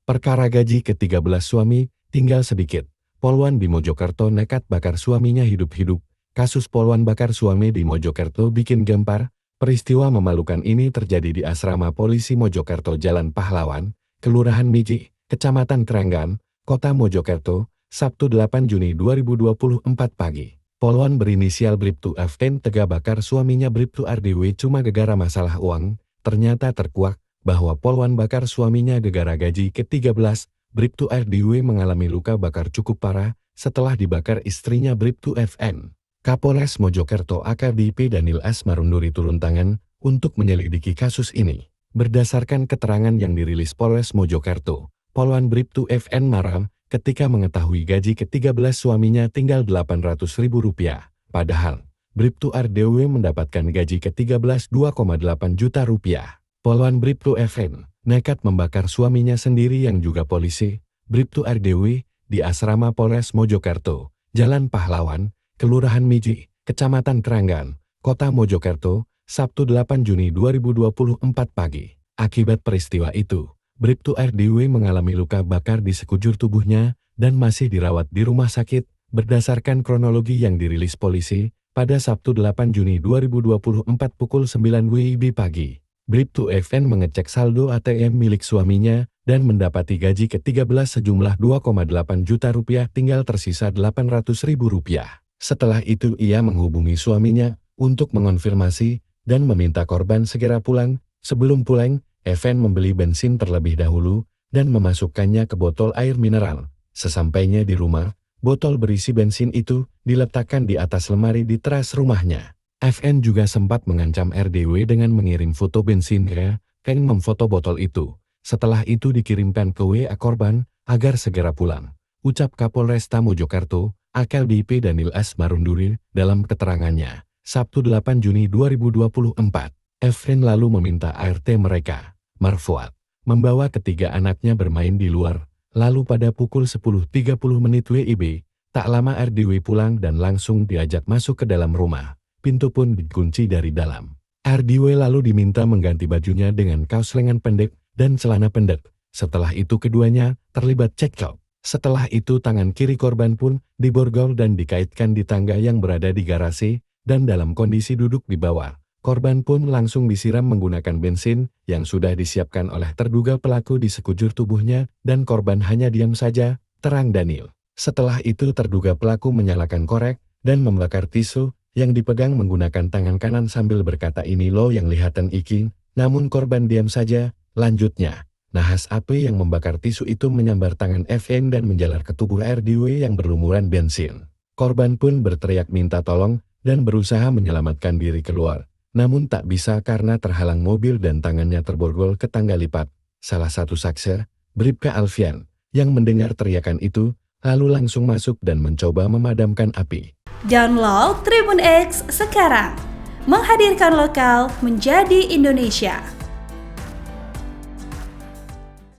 Perkara gaji ke-13 suami, tinggal sedikit. Polwan di Mojokerto nekat bakar suaminya hidup-hidup. Kasus polwan bakar suami di Mojokerto bikin gempar. Peristiwa memalukan ini terjadi di asrama polisi Mojokerto Jalan Pahlawan, Kelurahan Miji, Kecamatan Keranggan, Kota Mojokerto, Sabtu 8 Juni 2024 pagi. Polwan berinisial Bribtu Fn tega bakar suaminya Bribtu RDW cuma gegara masalah uang. Ternyata terkuak bahwa polwan bakar suaminya gegara gaji ke-13. Bribtu RDW mengalami luka bakar cukup parah setelah dibakar istrinya Bribtu Fn. Kapolres Mojokerto AKBP Daniel S. Marunduri turun tangan untuk menyelidiki kasus ini. Berdasarkan keterangan yang dirilis Polres Mojokerto, polwan Bribtu Fn marah ketika mengetahui gaji ke-13 suaminya tinggal Rp800.000. Padahal, Bribtu RDW mendapatkan gaji ke-13 2,8 juta rupiah. Polwan Bribtu Fn nekat membakar suaminya sendiri yang juga polisi, Bribtu RDW, di asrama Polres Mojokerto, Jalan Pahlawan, Kelurahan Miji, Kecamatan Keranggan, Kota Mojokerto, Sabtu 8 Juni 2024 pagi. Akibat peristiwa itu, Bribtu RDW mengalami luka bakar di sekujur tubuhnya dan masih dirawat di rumah sakit. Berdasarkan kronologi yang dirilis polisi, pada Sabtu 8 Juni 2024 pukul 9 WIB pagi, Bribtu Fn mengecek saldo ATM milik suaminya dan mendapati gaji ke-13 sejumlah 2,8 juta rupiah tinggal tersisa Rp800.000. Setelah itu ia menghubungi suaminya untuk mengonfirmasi dan meminta korban segera pulang. Sebelum pulang, Fn membeli bensin terlebih dahulu dan memasukkannya ke botol air mineral. Sesampainya di rumah, botol berisi bensin itu diletakkan di atas lemari di teras rumahnya. Fn juga sempat mengancam RDW dengan mengirim foto bensinnya dan memfoto botol itu. Setelah itu dikirimkan ke WA korban agar segera pulang. Ucap Kapolresta Mojokerto, AKBP Daniel S. Marunduri dalam keterangannya, Sabtu 8 Juni 2024. Fn lalu meminta ART mereka, Marfuad, membawa ketiga anaknya bermain di luar. Lalu pada pukul 10.30 WIB, tak lama RDW pulang dan langsung diajak masuk ke dalam rumah. Pintu pun dikunci dari dalam. RDW lalu diminta mengganti bajunya dengan kaos lengan pendek dan celana pendek. Setelah itu keduanya terlibat cekcok. Setelah itu tangan kiri korban pun diborgol dan dikaitkan di tangga yang berada di garasi dan dalam kondisi duduk di bawah. Korban pun langsung disiram menggunakan bensin yang sudah disiapkan oleh terduga pelaku di sekujur tubuhnya dan korban hanya diam saja, terang Daniel. Setelah itu terduga pelaku menyalakan korek dan membakar tisu yang dipegang menggunakan tangan kanan sambil berkata ini lo yang lihatan iki, namun korban diam saja. Lanjutnya, nahas api yang membakar tisu itu menyambar tangan Fn dan menjalar ke tubuh RDW yang berlumuran bensin. Korban pun berteriak minta tolong dan berusaha menyelamatkan diri keluar. Namun tak bisa karena terhalang mobil dan tangannya terborgol ke tangga lipat. Salah satu saksi, Bribka Alfian, yang mendengar teriakan itu, lalu langsung masuk dan mencoba memadamkan api. Download Tribun X sekarang, menghadirkan lokal menjadi Indonesia.